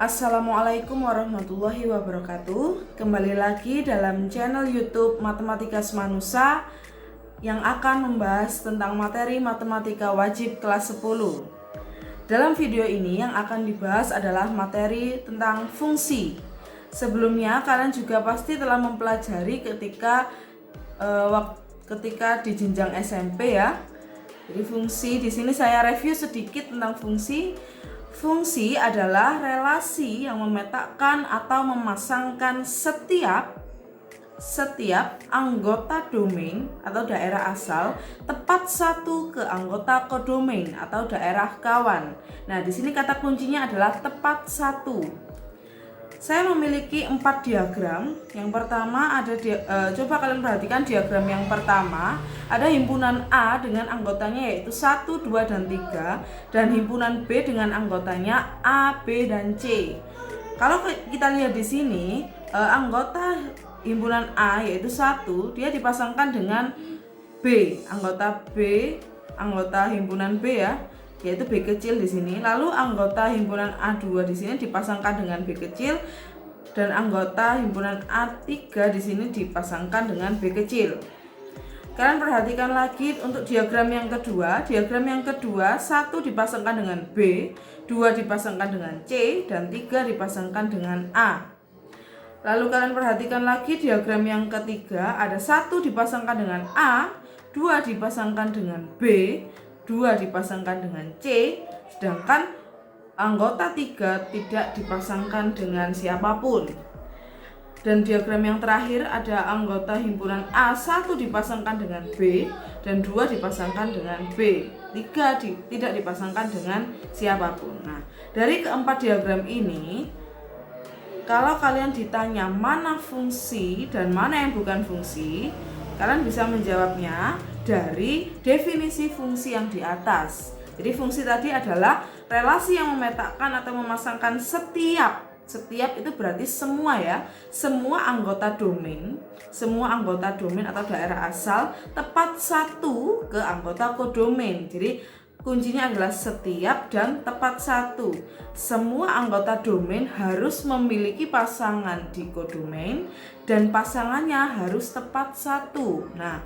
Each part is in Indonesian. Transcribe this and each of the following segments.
Assalamualaikum warahmatullahi wabarakatuh. Kembali lagi dalam channel YouTube Matematika Semanusa yang akan membahas tentang materi matematika wajib kelas 10. Dalam video ini yang akan dibahas adalah materi tentang fungsi. Sebelumnya kalian juga pasti telah mempelajari ketika di jenjang SMP ya. Jadi fungsi di sini saya review sedikit tentang fungsi. Fungsi adalah relasi yang memetakan atau memasangkan setiap anggota domain atau daerah asal tepat satu ke anggota kodomain atau daerah kawan. Nah, di sini kata kuncinya adalah tepat satu. Saya memiliki 4 diagram. Yang pertama ada coba kalian perhatikan diagram yang pertama, ada himpunan A dengan anggotanya yaitu 1, 2, dan 3 dan himpunan B dengan anggotanya A, B, dan C. Kalau kita lihat di sini, anggota himpunan A yaitu 1, dia dipasangkan dengan B, anggota himpunan B ya, yaitu B kecil di sini. Lalu anggota himpunan A2 di sini dipasangkan dengan B kecil dan anggota himpunan A3 di sini dipasangkan dengan B kecil. Kalian perhatikan lagi untuk diagram yang kedua. Diagram yang kedua 1 dipasangkan dengan B, 2 dipasangkan dengan C, dan 3 dipasangkan dengan A. Lalu kalian perhatikan lagi diagram yang ketiga, ada 1 dipasangkan dengan A, 2 dipasangkan dengan B, 2 dipasangkan dengan C, sedangkan anggota 3 tidak dipasangkan dengan siapapun. Dan diagram yang terakhir ada anggota himpunan A 1 dipasangkan dengan B dan 2 dipasangkan dengan B, 3 tidak dipasangkan dengan siapapun. Nah, dari keempat diagram ini, kalau kalian ditanya mana fungsi dan mana yang bukan fungsi, kalian bisa menjawabnya dari definisi fungsi yang di atas. Jadi fungsi tadi adalah relasi yang memetakan atau memasangkan setiap itu berarti semua ya, semua anggota domain atau daerah asal tepat satu ke anggota kodomain. Jadi kuncinya adalah setiap dan tepat satu. Semua anggota domain harus memiliki pasangan di kodomain dan pasangannya harus tepat satu. Nah,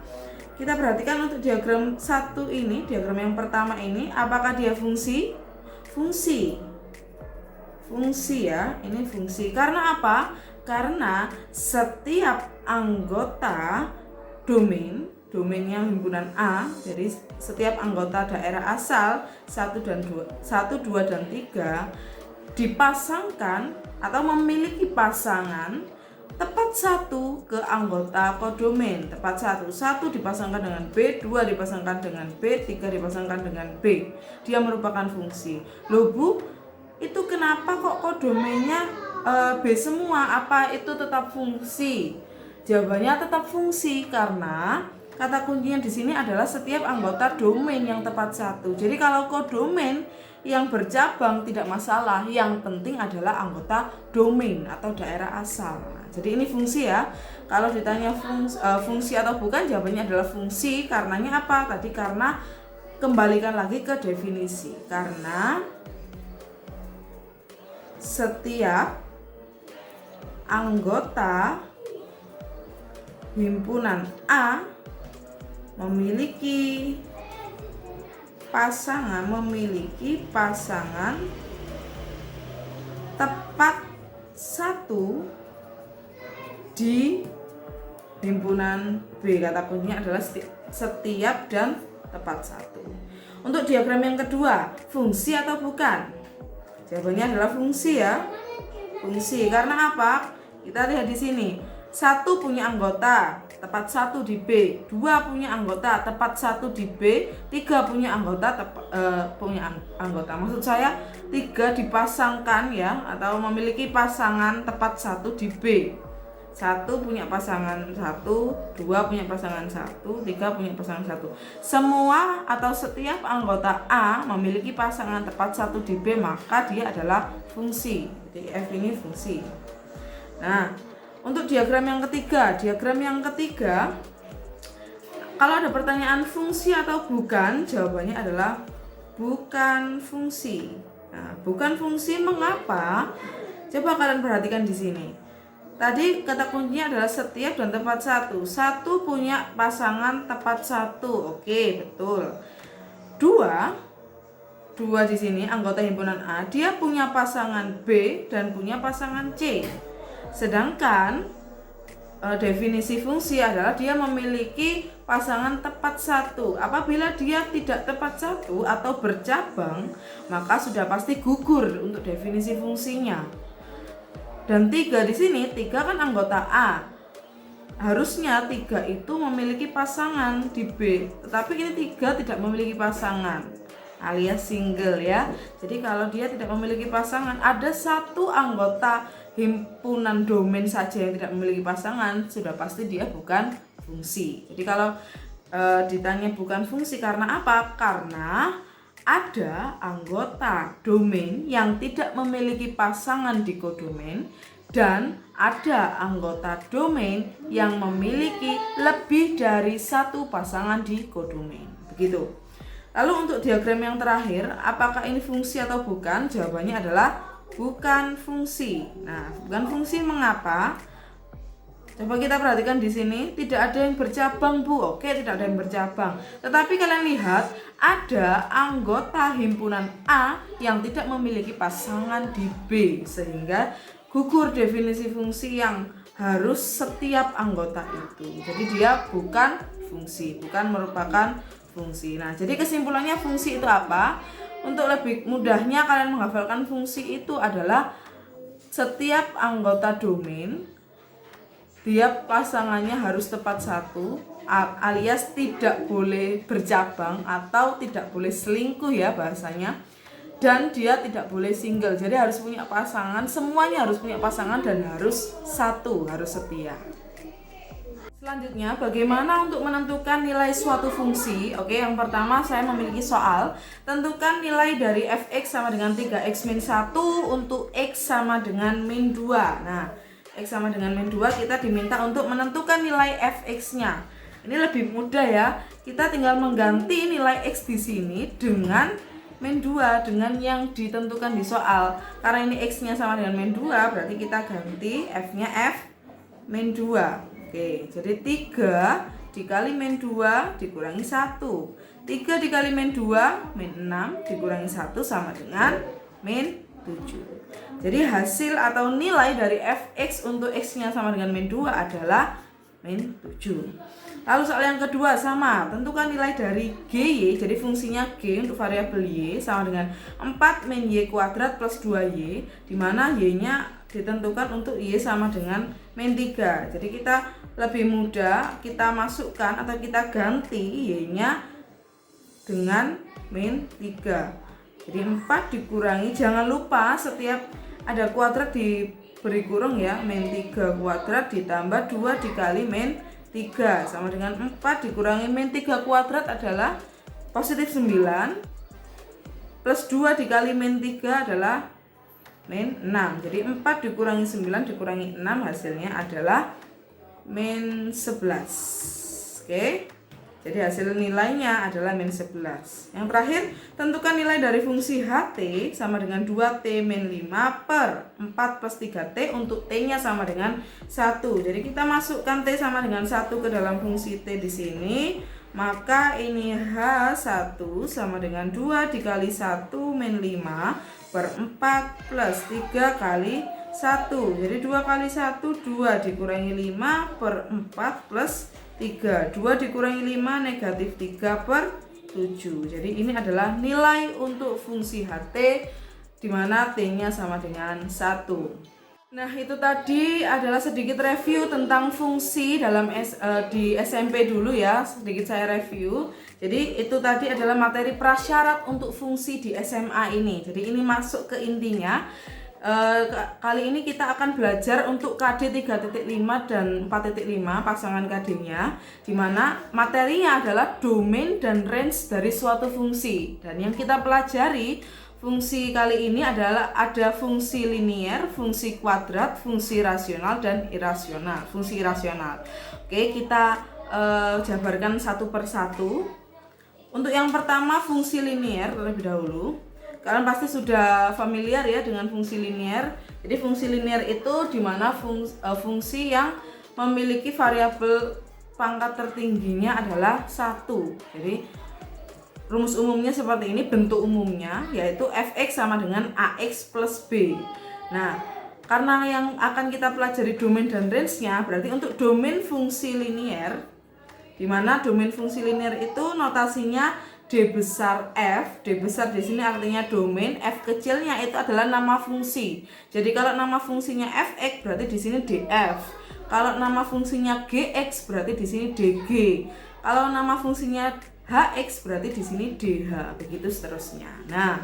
kita perhatikan untuk diagram 1 ini, diagram yang pertama ini, apakah dia fungsi? Fungsi ya, ini fungsi. Karena apa? Karena setiap anggota domainnya himpunan A, jadi setiap anggota daerah asal 1, 2, dan 3 dipasangkan atau memiliki pasangan tepat satu ke anggota kodomain. Tepat satu dipasangkan dengan B, 2 dipasangkan dengan B, 3 dipasangkan dengan B. Dia merupakan fungsi. Loh Bu, itu kenapa kok kodomainnya B semua? Apa itu tetap fungsi? Jawabannya tetap fungsi karena kata kuncinya di sini adalah setiap anggota domain yang tepat satu. Jadi kalau kodomain yang bercabang tidak masalah, yang penting adalah anggota domain atau daerah asal. Nah, jadi ini fungsi ya. Kalau ditanya fungsi atau bukan, jawabannya adalah fungsi. Karenanya apa? Tadi karena kembalikan lagi ke definisi. Karena setiap anggota himpunan A memiliki pasangan tepat satu di himpunan B. Kata kuncinya adalah setiap dan tepat satu. Untuk diagram yang kedua, fungsi atau bukan? Jawabannya adalah fungsi ya. Fungsi. Karena apa? Kita lihat di sini. 1 punya anggota tepat 1 di B, 2 punya anggota tepat 1 di B, 3 punya anggota maksud saya 3 dipasangkan ya, atau memiliki pasangan tepat 1 di B. 1 punya pasangan 1, 2 punya pasangan 1, 3 punya pasangan 1. Semua atau setiap anggota A memiliki pasangan tepat 1 di B, maka dia adalah fungsi. Jadi F ini fungsi. Nah, untuk diagram yang ketiga, kalau ada pertanyaan fungsi atau bukan, jawabannya adalah bukan fungsi. Nah, bukan fungsi mengapa? Coba kalian perhatikan di sini. Tadi kata kuncinya adalah setiap dan tepat satu. Satu punya pasangan tepat satu. Oke, betul. Dua di sini anggota himpunan A, dia punya pasangan B dan punya pasangan C. Sedangkan definisi fungsi adalah dia memiliki pasangan tepat satu. Apabila dia tidak tepat satu atau bercabang, maka sudah pasti gugur untuk definisi fungsinya. Dan 3 di sini, 3 kan anggota A. Harusnya 3 itu memiliki pasangan di B, tetapi ini 3 tidak memiliki pasangan, alias single ya. Jadi kalau dia tidak memiliki pasangan, ada satu anggota himpunan domain saja yang tidak memiliki pasangan, sudah pasti dia bukan fungsi. Jadi kalau ditanya bukan fungsi karena apa? Karena ada anggota domain yang tidak memiliki pasangan di kodomain dan ada anggota domain yang memiliki lebih dari satu pasangan di kodomain. Begitu. Lalu untuk diagram yang terakhir, apakah ini fungsi atau bukan? Jawabannya adalah bukan fungsi. Nah, bukan fungsi mengapa? Coba kita perhatikan di sini, tidak ada yang bercabang, Bu. Oke, tidak ada yang bercabang. Tetapi kalian lihat, ada anggota himpunan A yang tidak memiliki pasangan di B, sehingga gugur definisi fungsi yang harus setiap anggota itu. Jadi dia bukan fungsi, bukan merupakan fungsi. Nah, jadi kesimpulannya fungsi itu apa? Untuk lebih mudahnya kalian menghafalkan fungsi itu adalah setiap anggota domain dia pasangannya harus tepat satu, alias tidak boleh bercabang atau tidak boleh selingkuh ya bahasanya, dan dia tidak boleh single. Jadi harus punya pasangan, semuanya harus punya pasangan dan harus satu, harus setia. Selanjutnya, bagaimana untuk menentukan nilai suatu fungsi? Oke, yang pertama saya memiliki soal. Tentukan nilai dari fx sama dengan 3x min 1 untuk x sama dengan min 2. Nah, x sama dengan min 2 kita diminta untuk menentukan nilai fx-nya. Ini lebih mudah ya. Kita tinggal mengganti nilai x di sini dengan min 2 dengan yang ditentukan di soal. Karena ini x-nya sama dengan min 2, berarti kita ganti f-nya f min 2. Oke, jadi 3 dikali min 2 dikurangi 1. 3 dikali min 2 min 6 dikurangi 1 sama dengan min 7. Jadi hasil atau nilai dari fx untuk x-nya sama dengan min 2 adalah min 7. Lalu soal yang kedua sama, tentukan nilai dari gy, jadi fungsinya g untuk variabel y sama dengan 4 min y kuadrat plus 2y, di mana y-nya ditentukan untuk y sama dengan min 3. Jadi kita lebih mudah, kita masukkan atau kita ganti y-nya dengan min 3. Jadi 4 dikurangi, jangan lupa setiap ada kuadrat diberi kurung ya, min 3 kuadrat ditambah 2 dikali min 3 sama dengan 4 dikurangi min 3 kuadrat adalah positif 9 plus 2 dikali min 3 adalah min 6. Jadi 4 dikurangi 9 dikurangi 6 hasilnya adalah min 11. Oke. Jadi hasil nilainya adalah min 11. Yang terakhir, tentukan nilai dari fungsi ht sama dengan 2t min 5 per 4 plus 3t untuk t-nya sama dengan 1. Jadi kita masukkan t sama dengan 1 ke dalam fungsi t di sini. Maka ini h1 sama dengan 2 dikali 1 min 5 per 4 plus 3 kali 1. Jadi 2 kali 1, 2 dikurangi 5 per 4 plus 3. 2 dikurangi 5 negatif 3 per 7. Jadi ini adalah nilai untuk fungsi ht di mana t-nya sama dengan 1. Nah, itu tadi adalah sedikit review tentang fungsi dalam di SMP dulu ya. Sedikit saya review. Jadi itu tadi adalah materi prasyarat untuk fungsi di SMA ini. Jadi ini masuk ke intinya. Kali ini kita akan belajar untuk KD 3.5 dan 4.5 pasangan KD-nya, di mana materinya adalah domain dan range dari suatu fungsi. Dan yang kita pelajari fungsi kali ini adalah ada fungsi linier, fungsi kuadrat, fungsi rasional dan irasional. Fungsi irasional. Oke, kita jabarkan satu per satu. Untuk yang pertama fungsi linier terlebih dahulu. Kalian pasti sudah familiar ya dengan fungsi linear. Jadi fungsi linear itu dimana fungsi yang memiliki variabel pangkat tertingginya adalah 1. Jadi rumus umumnya seperti ini, bentuk umumnya yaitu fx sama dengan ax plus b. Nah, karena yang akan kita pelajari domain dan range-nya, berarti untuk domain fungsi linear, dimana domain fungsi linear itu notasinya D besar F. D besar di sini artinya domain, F kecilnya itu adalah nama fungsi. Jadi kalau nama fungsinya fx berarti di sini df. Kalau nama fungsinya gx berarti di sini dg. Kalau nama fungsinya hx berarti di sini dh, begitu seterusnya. Nah,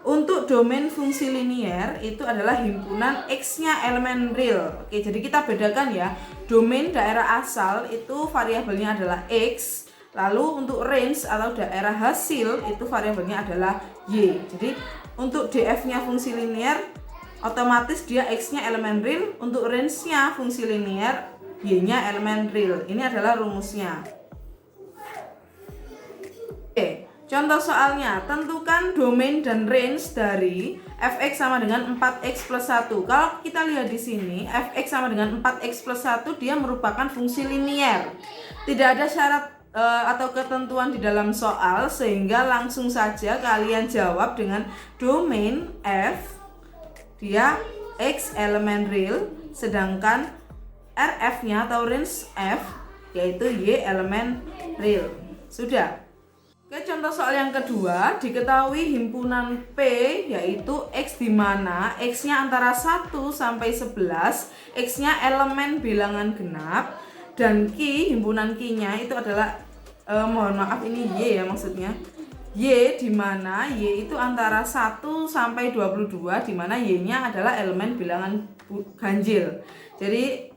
untuk domain fungsi linear itu adalah himpunan x-nya elemen real. Oke, jadi kita bedakan ya. Domain daerah asal itu variabelnya adalah x. Lalu untuk range atau daerah hasil itu variabelnya adalah y. Jadi untuk df-nya fungsi linear otomatis dia x-nya elemen real, untuk range-nya fungsi linear y-nya elemen real. Ini adalah rumusnya. Oke, contoh soalnya, tentukan domain dan range dari fx sama dengan 4x plus 1. Kalau kita lihat di sini, fx sama dengan 4x plus 1 dia merupakan fungsi linear. Tidak ada syarat atau ketentuan di dalam soal, sehingga langsung saja kalian jawab dengan domain f dia x elemen real, sedangkan rf-nya atau range f yaitu y elemen real. Sudah. Oke, contoh soal yang kedua, diketahui himpunan P yaitu x di mana x-nya antara 1 sampai 11, x-nya elemen bilangan genap, dan Q, himpunan Q-nya itu adalah mohon maaf ini Y ya maksudnya. Y di mana Y itu antara 1 sampai 22, di mana Y-nya adalah elemen bilangan ganjil. Jadi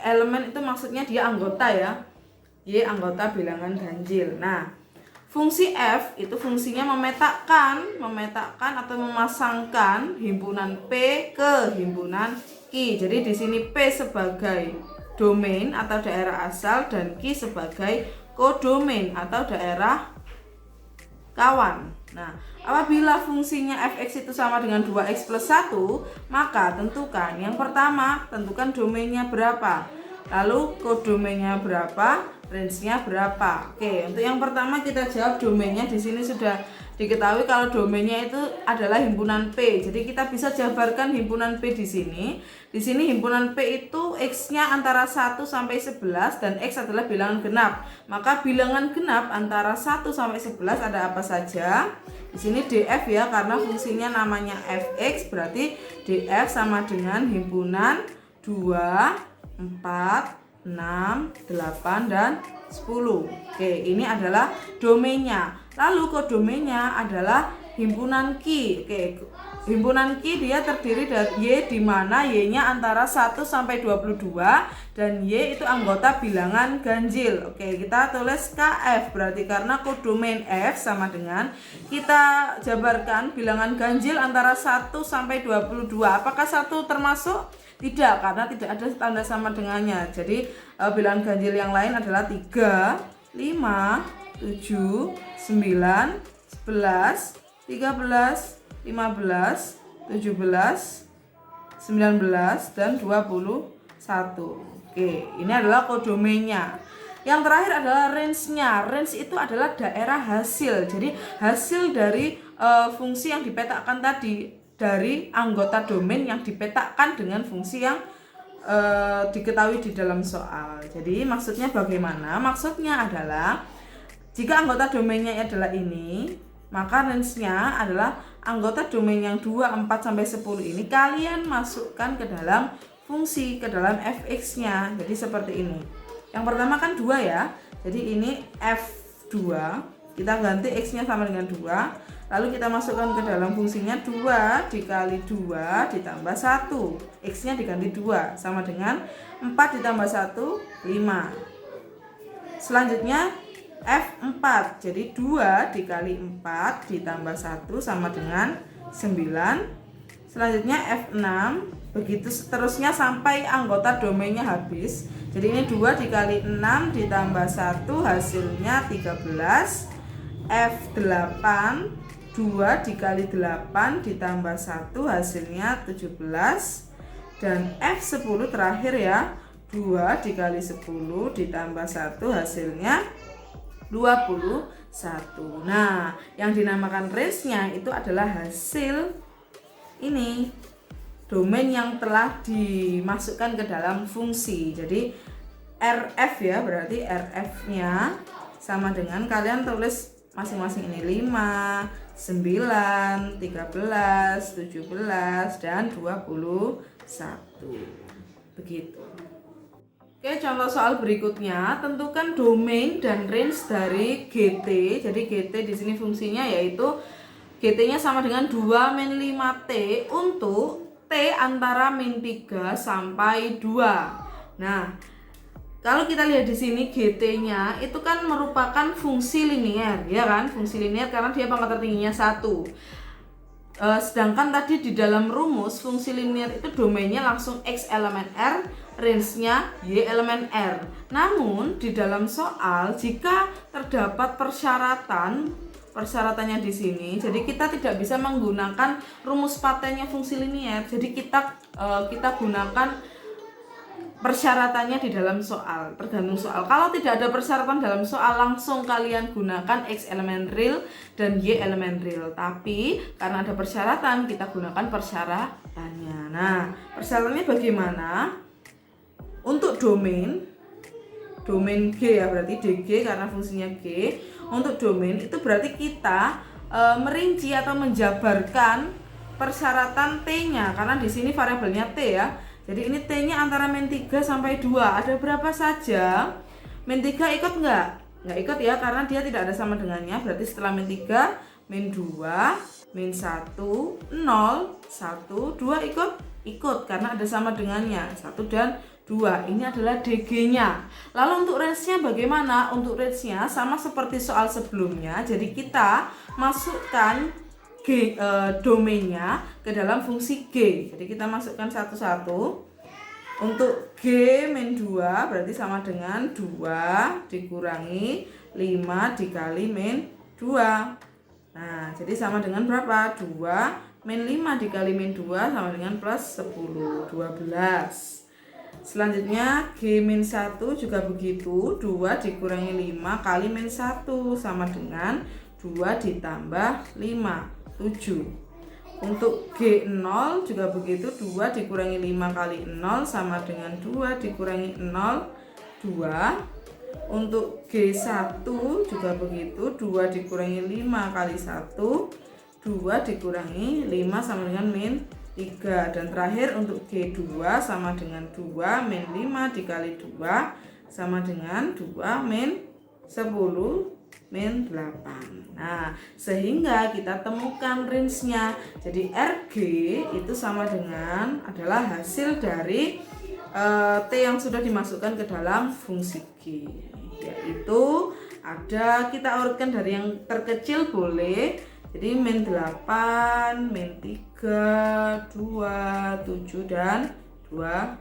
elemen itu maksudnya dia anggota ya. Y anggota bilangan ganjil. Nah, fungsi F itu fungsinya memetakan atau memasangkan himpunan P ke himpunan Q. Jadi di sini P sebagai domain atau daerah asal dan Q sebagai kodomain atau daerah kawan. Nah, apabila fungsinya fx itu sama dengan 2x plus 1, maka tentukan yang pertama, tentukan domainnya berapa, lalu kodomainnya berapa, range-nya berapa. Oke, untuk yang pertama kita jawab domainnya. Di sini sudah diketahui kalau domainnya itu adalah himpunan P. Jadi kita bisa jabarkan himpunan P di sini. Di sini himpunan P itu x-nya antara 1 sampai 11 dan x adalah bilangan genap. Maka bilangan genap antara 1 sampai 11 ada apa saja? Di sini df ya, karena fungsinya namanya fx, berarti df sama dengan himpunan 2, 4, 6, 8, dan 10. Oke, ini adalah domainnya. Lalu kodomainnya adalah himpunan Q. Oke, himpunan Q dia terdiri dari Y di mana Y-nya antara 1 sampai 22 dan Y itu anggota bilangan ganjil. Oke, kita tulis KF berarti karena kodomain F sama dengan kita jabarkan bilangan ganjil antara 1 sampai 22. Apakah 1 termasuk? Tidak, karena tidak ada tanda sama dengannya. Jadi bilangan ganjil yang lain adalah 3, 5, 7, 9, 11, 13, 15, 17, 19, dan 21. Oke, ini adalah kodomainnya. Yang terakhir adalah range-nya. Range itu adalah daerah hasil. Jadi hasil dari fungsi yang dipetakan tadi, dari anggota domain yang dipetakan dengan fungsi yang diketahui di dalam soal. Jadi maksudnya bagaimana? Maksudnya adalah jika anggota domainnya adalah ini, maka range-nya adalah anggota domain yang 2, 4, sampai 10 ini kalian masukkan ke dalam fungsi, ke dalam fx-nya. Jadi seperti ini. Yang pertama kan 2 ya. Jadi ini f2, kita ganti x-nya sama dengan 2. Lalu kita masukkan ke dalam fungsinya 2 dikali 2 ditambah 1. X-nya diganti 2 sama dengan 4 ditambah 1, 5. Selanjutnya F4. Jadi 2 dikali 4 ditambah 1 sama dengan 9. Selanjutnya F6. Begitu seterusnya sampai anggota domainnya habis. Jadi ini 2 dikali 6 ditambah 1 hasilnya 13. F8 2 dikali 8 ditambah 1 hasilnya 17. Dan F10 terakhir ya, 2 dikali 10 ditambah 1 hasilnya 21. Nah, yang dinamakan range-nya itu adalah hasil ini, domain yang telah dimasukkan ke dalam fungsi. Jadi RF ya, berarti RF-nya sama dengan kalian tulis masing-masing ini 5, 9, 13, 17, dan 21. Begitu. Oke, contoh soal berikutnya, tentukan domain dan range dari GT. Jadi GT di sini fungsinya yaitu GT-nya sama dengan 2 min 5T untuk T antara min 3 sampai 2. Nah, kalau kita lihat di sini GT-nya itu kan merupakan fungsi linear, ya kan? Fungsi linear karena dia pangkat tertingginya 1. Sedangkan tadi di dalam rumus fungsi linear itu domainnya langsung X elemen R, range-nya Y elemen R. Namun di dalam soal jika terdapat persyaratannya di sini, jadi kita tidak bisa menggunakan rumus patennya fungsi linear. Jadi kita gunakan persyaratannya di dalam soal, tergantung soal. Kalau tidak ada persyaratan dalam soal, langsung kalian gunakan X elemen real dan Y elemen real. Tapi karena ada persyaratan, kita gunakan persyaratannya. Nah, persyaratannya bagaimana? Untuk domain G ya, berarti DG karena fungsinya G. Untuk domain itu berarti kita merinci atau menjabarkan persyaratan T-nya, karena di sini variabelnya T ya. Jadi ini T-nya antara min 3 sampai 2. Ada berapa saja? Min 3 ikut nggak? Nggak ikut ya, karena dia tidak ada sama dengannya. Berarti setelah min 3, min 2, min 1, 0, 1, 2 ikut karena ada sama dengannya. 1 dan 2. Ini adalah DG-nya. Lalu untuk range-nya bagaimana? Untuk range-nya sama seperti soal sebelumnya. Jadi kita masukkan domainnya ke dalam fungsi G. Jadi kita masukkan satu-satu. Untuk G min 2 berarti sama dengan 2 dikurangi 5 dikali min 2. Nah, jadi sama dengan berapa? 2 min 5 dikali min 2 sama dengan plus 10, 12. Selanjutnya G min 1 juga begitu. 2 dikurangi 5 kali min 1 sama dengan 2 ditambah 5, 7. Untuk G0 juga begitu. 2 dikurangi 5 kali 0 sama dengan 2 dikurangi 0, 2. Untuk G1 juga begitu. 2 dikurangi 5 kali 1, 2 dikurangi 5 sama dengan min 3. Dan terakhir untuk G2 sama dengan 2 min 5 dikali 2 sama dengan 2 min 10 min 8. Nah, sehingga kita temukan range-nya. Jadi RG itu sama dengan adalah hasil dari T yang sudah dimasukkan ke dalam fungsi G. Yaitu ada, kita urutkan dari yang terkecil boleh. Jadi min 8, min 3, 2, 7 dan 12.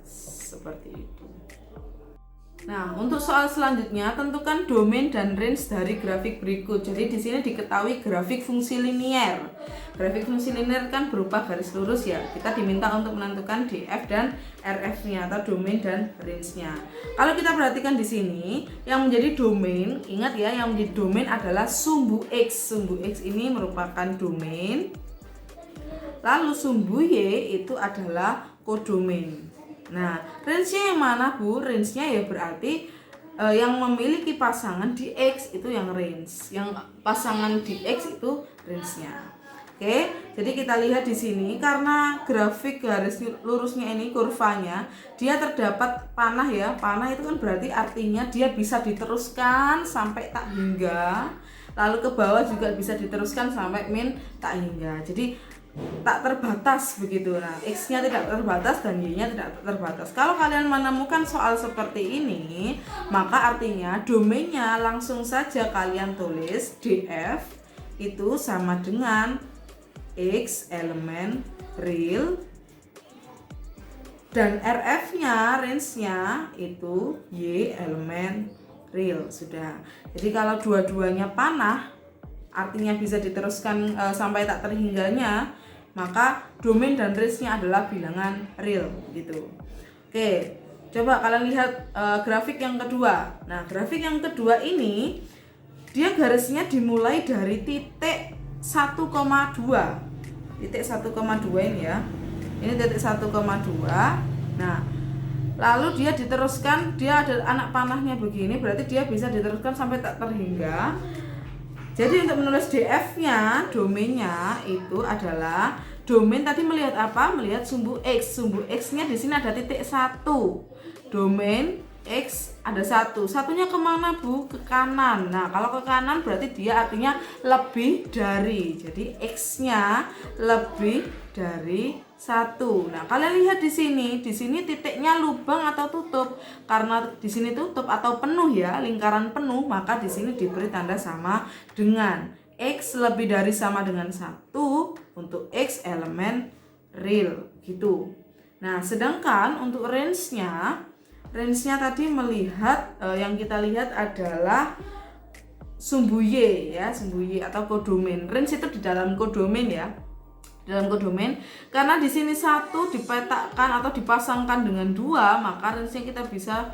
Seperti itu. Nah, untuk soal selanjutnya tentukan domain dan range dari grafik berikut. Jadi di sini diketahui grafik fungsi linear. Grafik fungsi linear kan berupa garis lurus ya. Kita diminta untuk menentukan DF dan RF-nya atau domain dan range-nya. Kalau kita perhatikan di sini, yang menjadi domain, ingat ya, yang menjadi domain adalah sumbu X. Sumbu X ini merupakan domain. Lalu sumbu Y itu adalah kodomain. Nah, range-nya yang mana Bu? Range-nya ya berarti yang memiliki pasangan di X itu yang range. Yang pasangan di X itu range-nya. Oke, jadi kita lihat di sini karena grafik garis lurusnya ini kurvanya, dia terdapat panah ya. Panah itu kan berarti artinya dia bisa diteruskan sampai tak hingga. Lalu ke bawah juga bisa diteruskan sampai min tak hingga. Jadi tak terbatas begitu. Nah, X-nya tidak terbatas dan Y-nya tidak terbatas. Kalau kalian menemukan soal seperti ini, maka artinya domainnya langsung saja kalian tulis DF itu sama dengan X elemen real dan RF-nya, range-nya itu Y elemen real. Sudah. Jadi kalau dua-duanya panah artinya bisa diteruskan sampai tak terhingganya, maka domain dan range-nya adalah bilangan real gitu. Oke, coba kalian lihat grafik yang kedua. Nah, grafik yang kedua ini dia garisnya dimulai dari titik 1,2. Titik 1,2 ini ya. Ini titik 1,2. Nah, lalu dia diteruskan, dia ada anak panahnya begini, berarti dia bisa diteruskan sampai tak terhingga. Jadi untuk menulis DF-nya, domainnya itu adalah domain tadi melihat apa? Melihat sumbu X. Sumbu X-nya di sini ada titik 1. Domain X ada 1. Satunya kemana, Bu? Ke kanan. Nah, kalau ke kanan berarti dia artinya lebih dari. Jadi X-nya lebih dari 1. Nah, kalian lihat di sini titiknya lubang atau tutup. Karena di sini tutup atau penuh ya, lingkaran penuh, maka di sini diberi tanda sama dengan. X lebih dari sama dengan 1 untuk X elemen real gitu. Nah, sedangkan untuk range-nya tadi melihat yang kita lihat adalah sumbu Y ya, sumbu Y atau kodomain. Range itu di dalam kodomain ya. Dalam kodomain, karena di sini 1 dipetakan atau dipasangkan dengan 2, maka range-nya kita bisa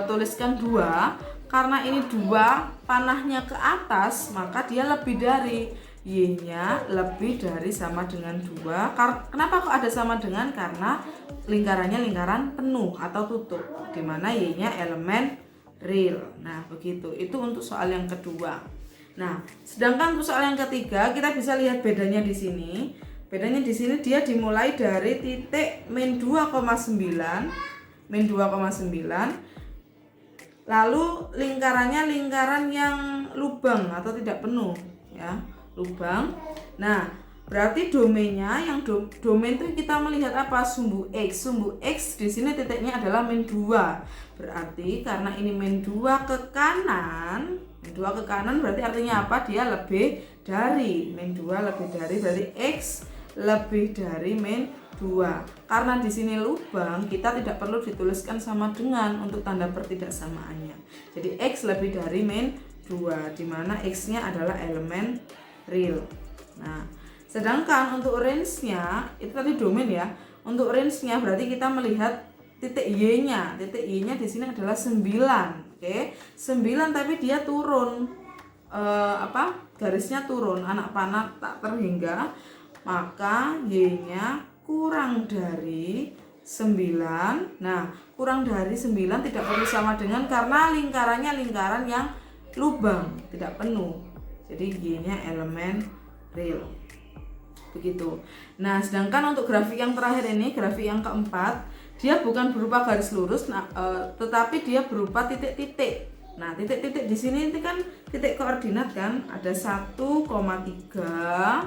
tuliskan 2. Karena ini 2 panahnya ke atas, maka dia lebih dari. Y-nya lebih dari sama dengan 2. Kenapa kok ada sama dengan? Karena lingkarannya lingkaran penuh atau tutup, dimana Y-nya elemen real. Nah, begitu. Itu untuk soal yang kedua. Nah, sedangkan untuk soal yang ketiga, kita bisa lihat bedanya di sini. Bedanya di sini dia dimulai dari titik min 2,9. Min 2,9. Lalu lingkarannya lingkaran yang lubang atau tidak penuh ya, lubang. Nah, berarti domainnya yang domain itu kita melihat apa? Sumbu X. Sumbu X di sini titiknya adalah min 2. Berarti karena ini min 2 ke kanan, min 2 ke kanan berarti artinya apa? Dia lebih dari. Min 2 lebih dari, berarti X lebih dari min 2. Karena di sini lubang, kita tidak perlu dituliskan sama dengan untuk tanda pertidaksamaannya. Jadi X lebih dari min 2, di mana X-nya adalah elemen real. Nah, sedangkan untuk range-nya, itu tadi domain ya. Untuk range-nya berarti kita melihat titik Y-nya. Titik Y-nya di sini adalah 9. Oke, 9 tapi dia turun. Garisnya turun, anak panah tak terhingga. Maka Y-nya kurang dari 9. Nah, kurang dari 9 tidak perlu sama dengan karena lingkarannya lingkaran yang lubang, tidak penuh. Jadi Y-nya elemen real. Begitu. Nah, sedangkan untuk grafik yang terakhir ini, grafik yang keempat, dia bukan berupa garis lurus, tetapi dia berupa titik-titik. Nah, titik-titik di sini itu kan titik koordinat kan, ada 1,3,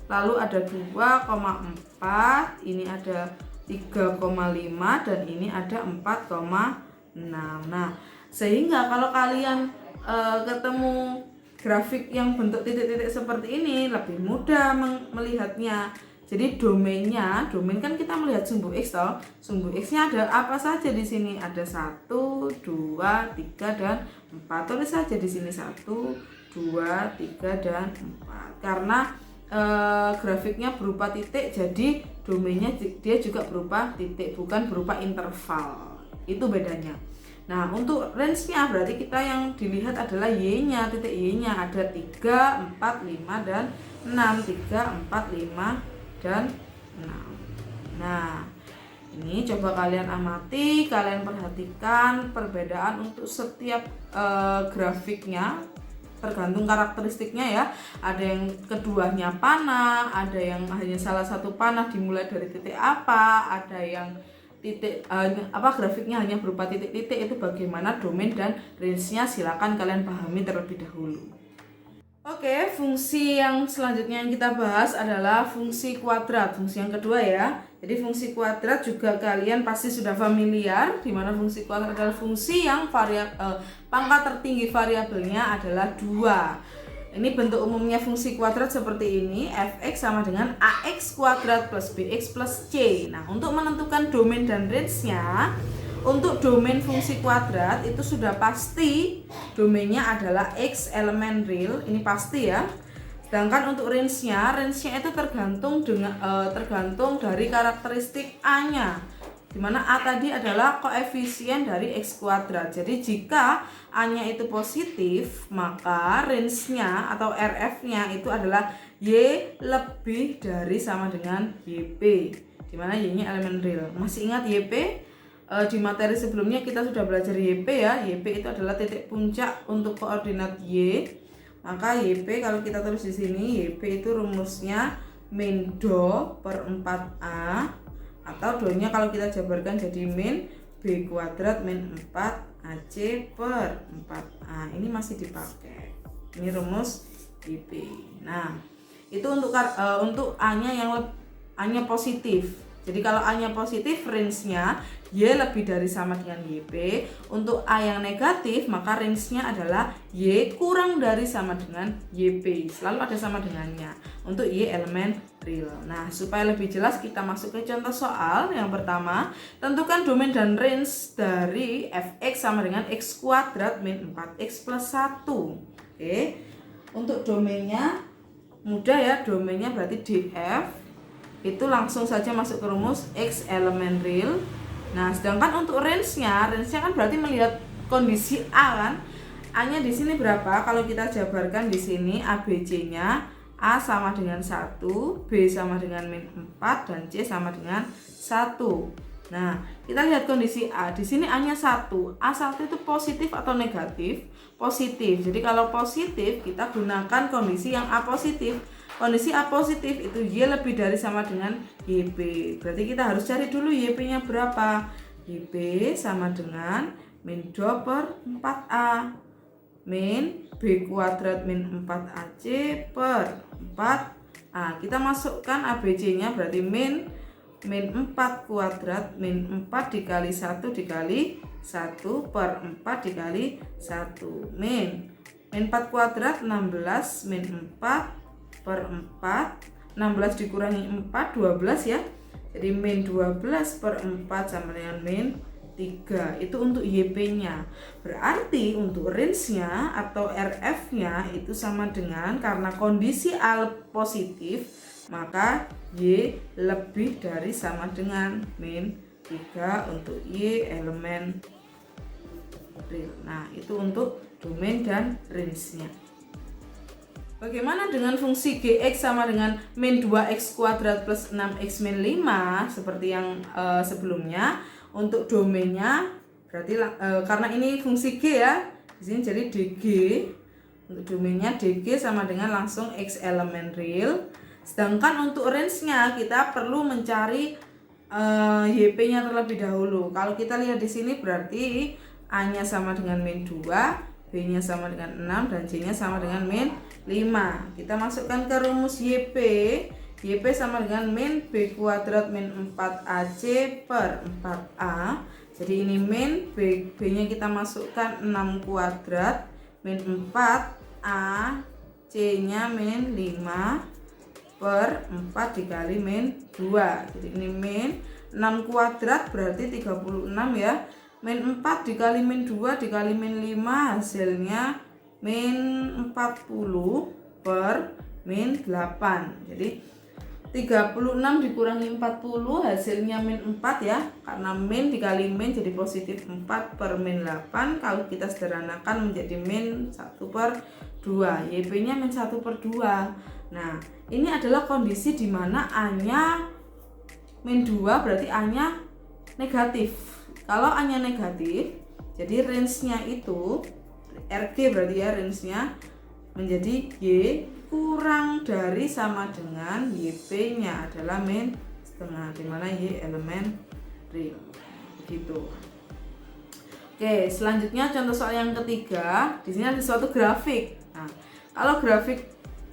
lalu ada 2,4, ini ada 3,5 dan ini ada 4,6. Nah, sehingga kalau kalian ketemu grafik yang bentuk titik-titik seperti ini lebih mudah melihatnya. Jadi domain kan kita melihat sumbu X toh. Sumbu X-nya ada apa saja di sini? Ada 1, 2, 3 dan 4. Tulis saja di sini 1, 2, 3 dan 4. Karena grafiknya berupa titik, jadi domainnya dia juga berupa titik, bukan berupa interval. Itu bedanya. Nah, untuk range-nya berarti kita yang dilihat adalah Y-nya, titik Y-nya ada 3, 4, 5 dan 6. 3, 4, 5 dan 6. Nah, ini coba kalian amati, kalian perhatikan perbedaan untuk setiap grafiknya. Tergantung karakteristiknya ya. Ada yang keduanya panah, ada yang hanya salah satu panah dimulai dari titik apa, ada yang titik grafiknya hanya berupa titik-titik. Itu bagaimana domain dan range-nya, silakan kalian pahami terlebih dahulu. Oke, fungsi yang selanjutnya yang kita bahas adalah fungsi kuadrat, fungsi yang kedua ya. Jadi fungsi kuadrat juga kalian pasti sudah familiar, di mana fungsi kuadrat adalah fungsi yang pangkat tertinggi variabelnya adalah 2. Ini bentuk umumnya fungsi kuadrat seperti ini, fx sama dengan ax kuadrat plus bx plus c. Nah, untuk menentukan domain dan range-nya, untuk domain fungsi kuadrat itu sudah pasti domainnya adalah X elemen real, ini pasti ya. Sedangkan untuk range-nya itu tergantung dari karakteristik A-nya. Dimana A tadi adalah koefisien dari X kuadrat. Jadi jika A-nya itu positif, maka range-nya atau RF-nya itu adalah Y lebih dari sama dengan YP. Dimana Y-nya elemen real. Masih ingat YP? Di materi sebelumnya kita sudah belajar YP ya. YP itu adalah titik puncak untuk koordinat Y. Maka YP kalau kita tulis di sini, YP itu rumusnya min do per 4A, atau do-nya kalau kita jabarkan jadi min B kuadrat min 4AC per 4A. Ini masih dipakai. Ini rumus YP. Nah, itu untuk A-nya A-nya positif. Jadi kalau A-nya positif, range-nya Y lebih dari sama dengan YP. Untuk A yang negatif, maka range-nya adalah Y kurang dari sama dengan YP. Selalu ada sama dengannya untuk Y elemen real. Nah, supaya lebih jelas kita masuk ke contoh soal. Yang pertama, tentukan domain dan range dari fx sama dengan x kuadrat min 4x plus 1. Oke. Untuk domainnya mudah ya, domainnya berarti df. Itu langsung saja masuk ke rumus X elemen real. Nah, sedangkan untuk range-nya kan berarti melihat kondisi A kan. A-nya di sini berapa? Kalau kita jabarkan di sini ABC-nya A sama dengan 1, B sama dengan min 4 dan C sama dengan 1. Nah, kita lihat kondisi A. Di sini A-nya 1. A1 itu positif atau negatif? Positif. Jadi kalau positif kita gunakan kondisi yang A positif. Kondisi A positif itu Y lebih dari sama dengan YP. Berarti kita harus cari dulu YP-nya berapa. YP sama dengan min 2 per 4A min B kuadrat min 4AC per 4A. Kita masukkan ABC-nya berarti min 4 kuadrat min 4 dikali 1 dikali 1 per 4 dikali 1 min 4 kuadrat 16 min 4 per 4, 16 dikurangi 4, 12 ya. Jadi min 12 per 4 sama dengan min 3. Itu untuk YP-nya. Berarti untuk range-nya atau RF-nya itu sama dengan, karena kondisi A positif, maka Y lebih dari sama dengan min 3 untuk Y elemen real. Nah, itu untuk domain dan range-nya. Bagaimana dengan fungsi Gx sama dengan min 2x kuadrat plus 6x min 5 seperti yang sebelumnya. Untuk domainnya berarti karena ini fungsi G ya, di sini jadi dg. Untuk domainnya dg sama dengan langsung x elemen real. Sedangkan untuk range-nya kita perlu mencari YP-nya terlebih dahulu. Kalau kita lihat di sini berarti A-nya sama dengan min 2, B-nya sama dengan 6 dan C-nya sama dengan min 5. Kita masukkan ke rumus YP. YP sama dengan min B kuadrat min 4AC per 4A. Jadi ini min B-nya kita masukkan 6 kuadrat min 4A, C-nya min 5 per 4 dikali min 2. Jadi ini min 6 kuadrat berarti 36 ya. Min 4 dikali min 2 dikali min 5 hasilnya min 40 per min 8. Jadi 36 dikurangi 40 hasilnya min 4 ya. Karena min dikali min jadi positif 4 per min 8. Kalau kita sederhanakan menjadi min 1 per 2. YP-nya min 1 per 2. Nah, ini adalah kondisi di mana A-nya min 2 berarti A-nya negatif. Kalau A-nya negatif, jadi range-nya itu RG berarti ya, range-nya menjadi Y kurang dari sama dengan YP-nya adalah min setengah, di mana Y elemen real. Begitu. Oke, selanjutnya contoh soal yang ketiga. Di sini ada suatu grafik. Nah, kalau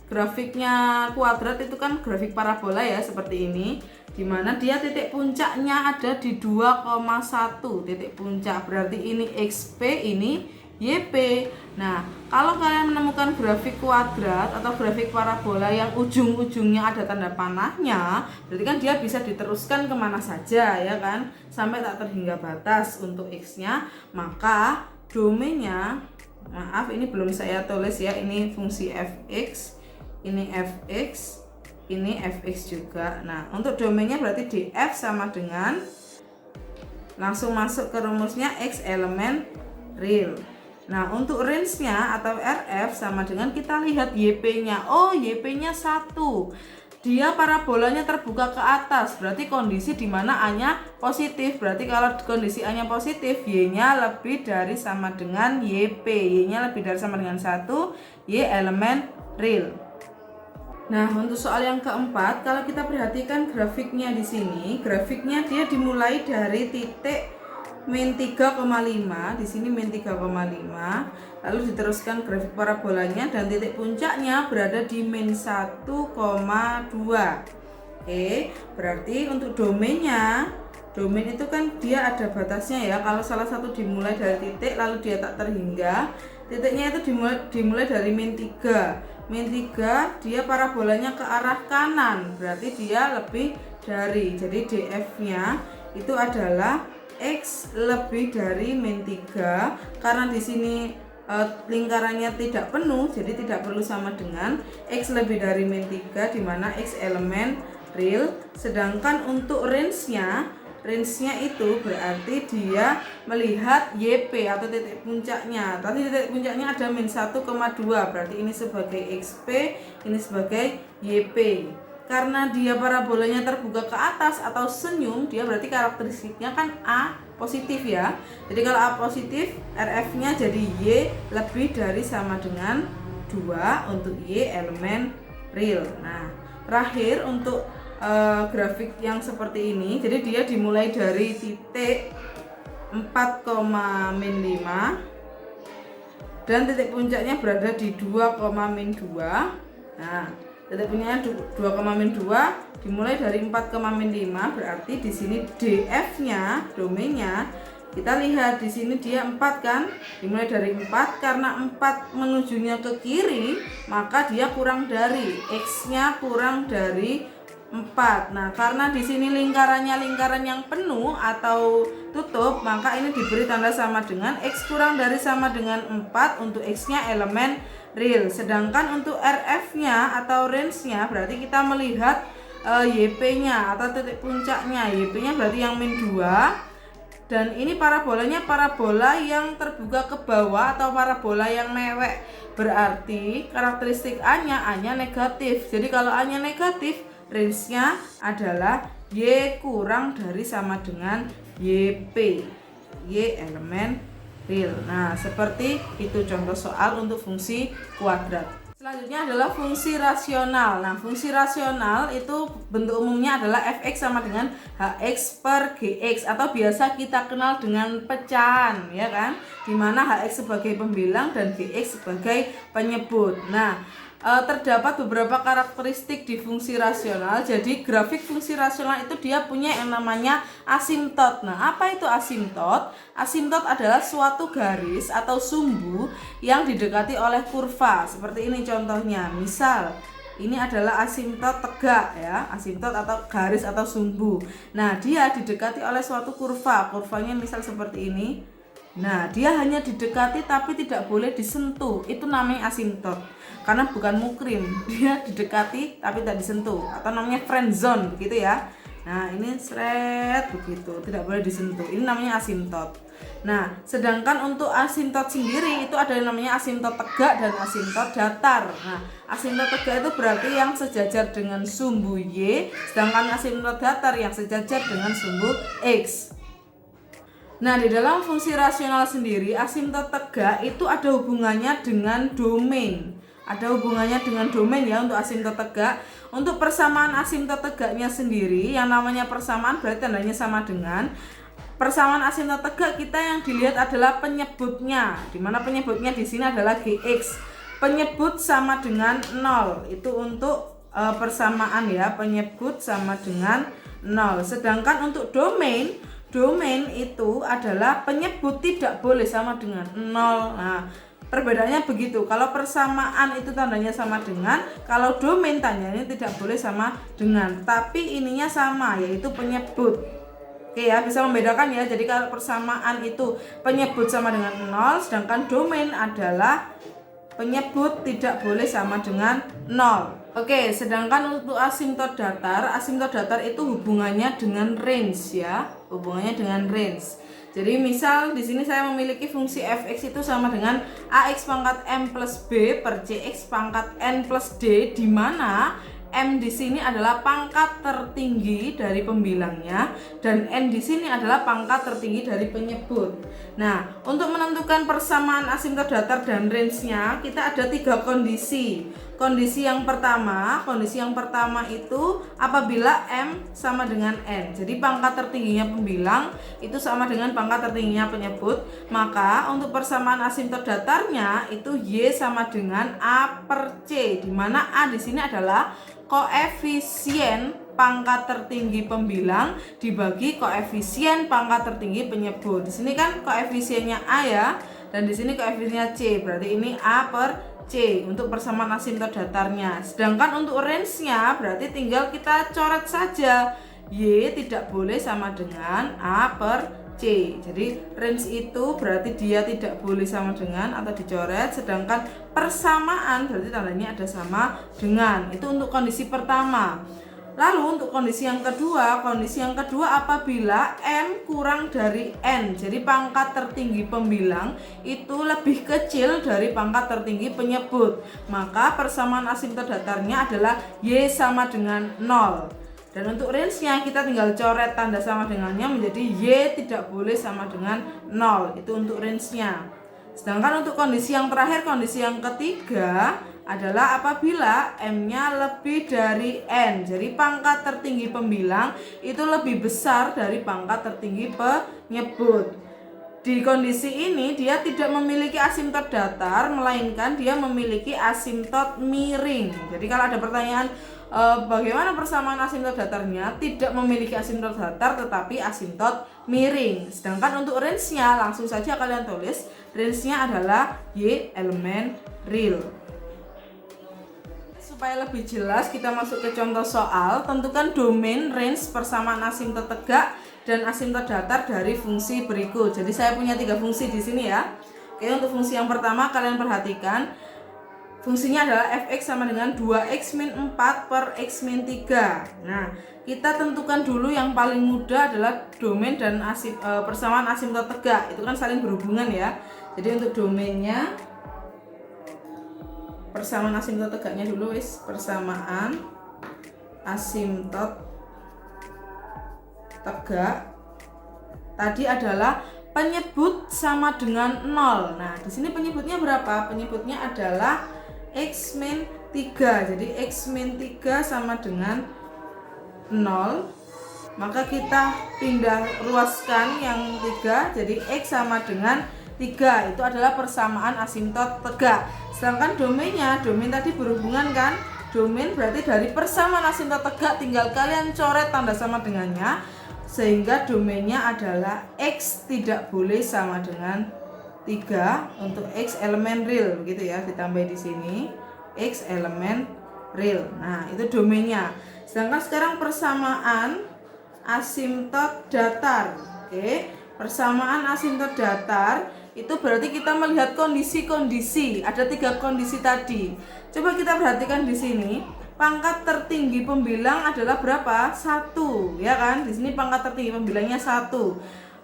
grafiknya kuadrat itu kan grafik parabola ya, seperti ini. Dimana dia titik puncaknya ada di 2,1 titik puncak, berarti ini XP, ini YP. Nah, kalau kalian menemukan grafik kuadrat atau grafik parabola yang ujung-ujungnya ada tanda panahnya, berarti kan dia bisa diteruskan kemana saja ya kan, sampai tak terhingga batas untuk X-nya. Maka domainnya, maaf ini belum saya tulis ya, ini fungsi fx, ini fx, ini fx juga. Nah, untuk domainnya berarti df sama dengan, langsung masuk ke rumusnya x elemen real. Nah, untuk range-nya atau RF sama dengan kita lihat YP-nya. Oh, YP-nya 1. Dia parabolanya terbuka ke atas, berarti kondisi di mana A-nya positif. Berarti kalau kondisi A-nya positif, Y-nya lebih dari sama dengan YP. Y-nya lebih dari sama dengan 1, Y elemen real. Nah, untuk soal yang keempat, kalau kita perhatikan grafiknya di sini, grafiknya dia dimulai dari titik min 3,5, di sini min 3,5, lalu diteruskan grafik parabolanya dan titik puncaknya berada di min 1,2. Oke, berarti untuk domainnya, domain itu kan dia ada batasnya ya. Kalau salah satu dimulai dari titik lalu dia tak terhingga, titiknya itu dimulai dari min 3. Min 3 dia parabolanya ke arah kanan, berarti dia lebih dari. Jadi DF-nya itu adalah X lebih dari min 3, karena di sini lingkarannya tidak penuh, jadi tidak perlu sama dengan X lebih dari min 3, di mana X elemen real. Sedangkan untuk range-nya itu berarti dia melihat YP atau titik puncaknya. Tadi titik puncaknya ada min 1,2, berarti ini sebagai XP, ini sebagai YP. Karena dia parabolanya terbuka ke atas atau senyum, dia berarti karakteristiknya kan A positif ya. Jadi kalau A positif, RF-nya jadi Y lebih dari sama dengan 2 untuk Y elemen real. Nah, terakhir untuk grafik yang seperti ini, jadi dia dimulai dari titik 4,-5 dan titik puncaknya berada di 2,-2. Nah, titik puncaknya 2,-2 dimulai dari 4,-5, berarti di sini DF-nya, domainnya, kita lihat di sini dia 4 kan, dimulai dari 4. Karena 4 menujunya ke kiri, maka dia kurang dari, X-nya kurang dari 4. Nah, karena di sini lingkarannya lingkaran yang penuh atau tutup, maka ini diberi tanda sama dengan X kurang dari sama dengan 4 untuk X-nya elemen real. Sedangkan untuk RF-nya atau range-nya berarti kita melihat YP-nya atau titik puncaknya. YP-nya berarti yang min 2. Dan ini parabolanya parabola yang terbuka ke bawah atau parabola yang mewek. Berarti karakteristik A-nya negatif. Jadi kalau A-nya negatif, range-nya adalah Y kurang dari sama dengan YP, Y elemen real. Nah, seperti itu contoh soal untuk fungsi kuadrat. Selanjutnya adalah fungsi rasional. Nah, fungsi rasional itu bentuk umumnya adalah fx sama dengan hx per gx atau biasa kita kenal dengan pecahan, ya kan? Dimana hx sebagai pembilang dan gx sebagai penyebut. Nah, terdapat beberapa karakteristik di fungsi rasional. Jadi grafik fungsi rasional itu dia punya yang namanya asimtot. Nah, apa itu asimtot? Asimtot adalah suatu garis atau sumbu yang didekati oleh kurva. Seperti ini contohnya. Misal ini adalah asimtot tegak ya, asimtot atau garis atau sumbu. Nah, dia didekati oleh suatu kurva. Kurvanya misal seperti ini. Nah, dia hanya didekati tapi tidak boleh disentuh. Itu namanya asimtot. Karena bukan mukrim, dia didekati tapi tidak disentuh, atau namanya friend zone begitu ya. Nah, ini seret begitu, tidak boleh disentuh. Ini namanya asimtot. Nah, sedangkan untuk asimtot sendiri itu ada yang namanya asimtot tegak dan asimtot datar. Nah, asimtot tegak itu berarti yang sejajar dengan sumbu Y, sedangkan asimtot datar yang sejajar dengan sumbu X. Nah, di dalam fungsi rasional sendiri, asimtot tegak itu ada hubungannya dengan domain. Ada hubungannya dengan domain ya untuk asimtot tegak. Untuk persamaan asimtot tegaknya sendiri, yang namanya persamaan berarti tandanya sama dengan. Persamaan asimtot tegak kita yang dilihat adalah penyebutnya, dimana penyebutnya di sini adalah gx. Penyebut sama dengan 0. Itu untuk persamaan ya, penyebut sama dengan 0. Sedangkan untuk domain domain itu adalah penyebut tidak boleh sama dengan 0. Nah, perbedaannya begitu. Kalau persamaan itu tandanya sama dengan, kalau domain tandanya tidak boleh sama dengan, tapi ininya sama, yaitu penyebut. Oke ya, bisa membedakan ya. Jadi kalau persamaan itu penyebut sama dengan 0, sedangkan domain adalah penyebut tidak boleh sama dengan 0. Oke, sedangkan untuk asimtot datar itu hubungannya dengan range ya, hubungannya dengan range. Jadi misal di sini saya memiliki fungsi fx itu sama dengan ax pangkat m plus b per cx pangkat n plus d, di mana m di sini adalah pangkat tertinggi dari pembilangnya dan n di sini adalah pangkat tertinggi dari penyebut. Nah, untuk menentukan persamaan asimtot datar dan range-nya, kita ada 3 kondisi. Kondisi yang pertama itu apabila m sama dengan n. Jadi pangkat tertingginya pembilang itu sama dengan pangkat tertingginya penyebut, maka untuk persamaan asimtot datarnya itu y sama dengan a per c, di mana a di sini adalah koefisien pangkat tertinggi pembilang dibagi koefisien pangkat tertinggi penyebut. Di sini kan koefisiennya a ya, dan di sini koefisiennya c, berarti ini a per c untuk persamaan asimtot datarnya. Sedangkan untuk range-nya berarti tinggal kita coret saja, y tidak boleh sama dengan a per c. Jadi range itu berarti dia tidak boleh sama dengan atau dicoret, sedangkan persamaan berarti tandanya ada sama dengan. Itu untuk kondisi pertama. Lalu untuk kondisi yang kedua apabila m kurang dari n, jadi pangkat tertinggi pembilang itu lebih kecil dari pangkat tertinggi penyebut, maka persamaan asimtot datarnya adalah y sama dengan 0. Dan untuk range-nya kita tinggal coret tanda sama dengannya menjadi y tidak boleh sama dengan 0. Itu untuk range-nya. Sedangkan untuk kondisi yang terakhir, kondisi yang ketiga adalah apabila m-nya lebih dari n. Jadi pangkat tertinggi pembilang itu lebih besar dari pangkat tertinggi penyebut. Di kondisi ini dia tidak memiliki asimtot datar, melainkan dia memiliki asimtot miring. Jadi kalau ada pertanyaan bagaimana persamaan asimtot datarnya, tidak memiliki asimtot datar tetapi asimtot miring. Sedangkan untuk range-nya langsung saja kalian tulis, range-nya adalah y elemen real. Supaya lebih jelas kita masuk ke contoh soal. Tentukan domain, range, persamaan asimtot tegak dan asimtot datar dari fungsi berikut. Jadi saya punya 3 fungsi di sini ya. Oke, untuk fungsi yang pertama kalian perhatikan, fungsinya adalah fx sama dengan 2x min 4 per x min 3. Nah, kita tentukan dulu yang paling mudah adalah domain dan persamaan asimtot tegak. Itu kan saling berhubungan ya. Jadi untuk domainnya, persamaan asimtot tegaknya dulu wis, persamaan asimtot tegak tadi adalah penyebut sama dengan 0. Nah, di sini penyebutnya berapa? Penyebutnya adalah x min 3. Jadi x min 3 sama dengan 0. Maka kita pindah ruaskan yang 3, jadi x sama dengan 3. Itu adalah persamaan asimtot tegak. Sedangkan domainnya, domain tadi berhubungan kan? Domain berarti dari persamaan asimtot tegak tinggal kalian coret tanda sama dengannya, sehingga domainnya adalah x tidak boleh sama dengan 3 untuk x elemen real, begitu ya, ditambah di sini x elemen real. Nah, itu domainnya. Sedangkan sekarang persamaan asimtot datar. Oke, persamaan asimtot datar itu berarti kita melihat kondisi-kondisi. Ada 3 kondisi tadi. Coba kita perhatikan di sini. Pangkat tertinggi pembilang adalah berapa? 1, ya kan? Di sini pangkat tertinggi pembilangnya 1.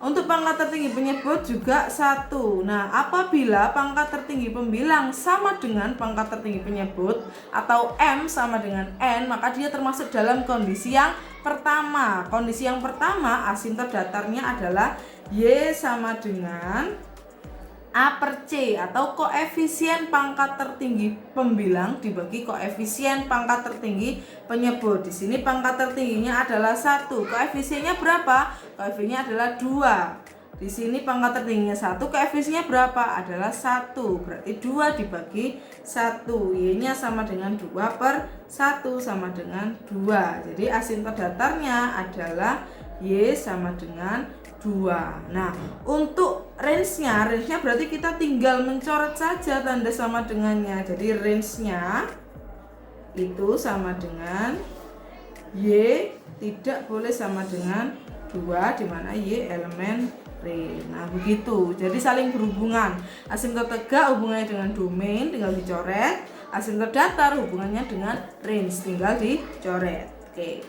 Untuk pangkat tertinggi penyebut juga 1. Nah, apabila pangkat tertinggi pembilang sama dengan pangkat tertinggi penyebut atau m sama dengan n, maka dia termasuk dalam kondisi yang pertama. Kondisi yang pertama asimtot datarnya adalah y sama dengan A per C atau koefisien pangkat tertinggi pembilang dibagi koefisien pangkat tertinggi penyebut. Di sini pangkat tertingginya adalah 1. Koefisiennya berapa? Koefisiennya adalah 2. Di sini pangkat tertingginya 1, koefisiennya berapa? Adalah 1. Berarti 2 dibagi 1. Y-nya sama dengan 2 per 1 sama dengan 2. Jadi asimtot datarnya adalah Y sama dengan 2. Nah, untuk range-nya berarti kita tinggal mencoret saja tanda sama dengannya. Jadi range-nya itu sama dengan Y tidak boleh sama dengan 2, di mana Y elemen real. Nah, begitu. Jadi saling berhubungan. Asimptot tegak hubungannya dengan domain, tinggal dicoret. Asimptot datar hubungannya dengan range, tinggal dicoret. Oke.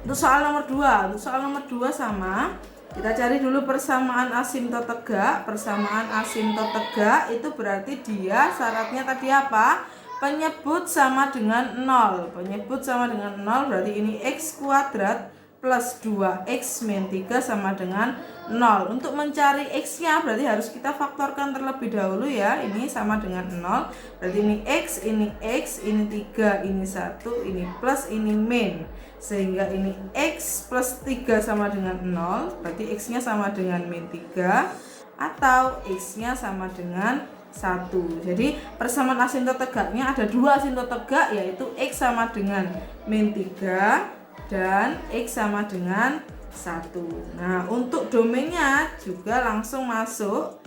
Untuk soal nomor 2 sama. Kita cari dulu persamaan asimptot tegak. Persamaan asimptot tegak itu berarti dia syaratnya tadi apa? Penyebut sama dengan 0. Penyebut sama dengan 0 berarti ini x kuadrat plus 2x min 3 sama dengan 0. Untuk mencari x-nya berarti harus kita faktorkan terlebih dahulu ya. Ini sama dengan 0. Berarti ini x, ini 3, ini 1, ini plus, ini min. Sehingga ini x plus 3 sama dengan 0. Berarti x-nya sama dengan min 3 atau x-nya sama dengan 1. Jadi persamaan asimptot tegaknya ada 2 asimptot tegak, yaitu x sama dengan min 3 dan x sama dengan 1. Nah, untuk domainnya juga langsung masuk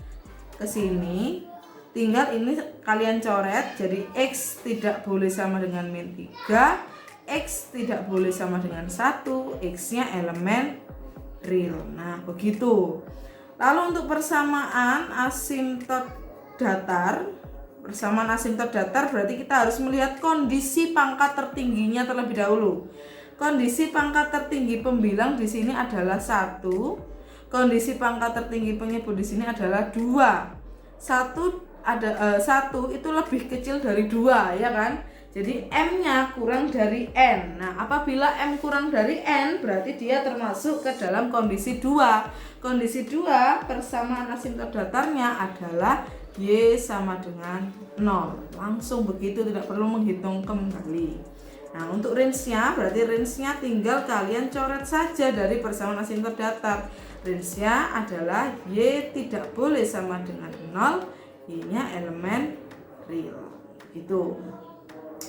ke sini. Tinggal ini kalian coret. Jadi x tidak boleh sama dengan min 3, x tidak boleh sama dengan 1, x-nya elemen real. Nah, begitu. Lalu untuk persamaan asimptot datar, berarti kita harus melihat kondisi pangkat tertingginya terlebih dahulu. Kondisi pangkat tertinggi pembilang di sini adalah 1. Kondisi pangkat tertinggi penyebut di sini adalah 2. 1 itu lebih kecil dari 2, ya kan? Jadi M-nya kurang dari N. Nah, apabila M kurang dari N, berarti dia termasuk ke dalam kondisi 2. Kondisi 2 persamaan asimptot datarnya adalah Y sama dengan 0. Langsung begitu, tidak perlu menghitung kembali. Nah, untuk range-nya, berarti range-nya tinggal kalian coret saja dari persamaan asimptot datar. Range-nya adalah Y tidak boleh sama dengan 0, Y-nya elemen real. Gitu.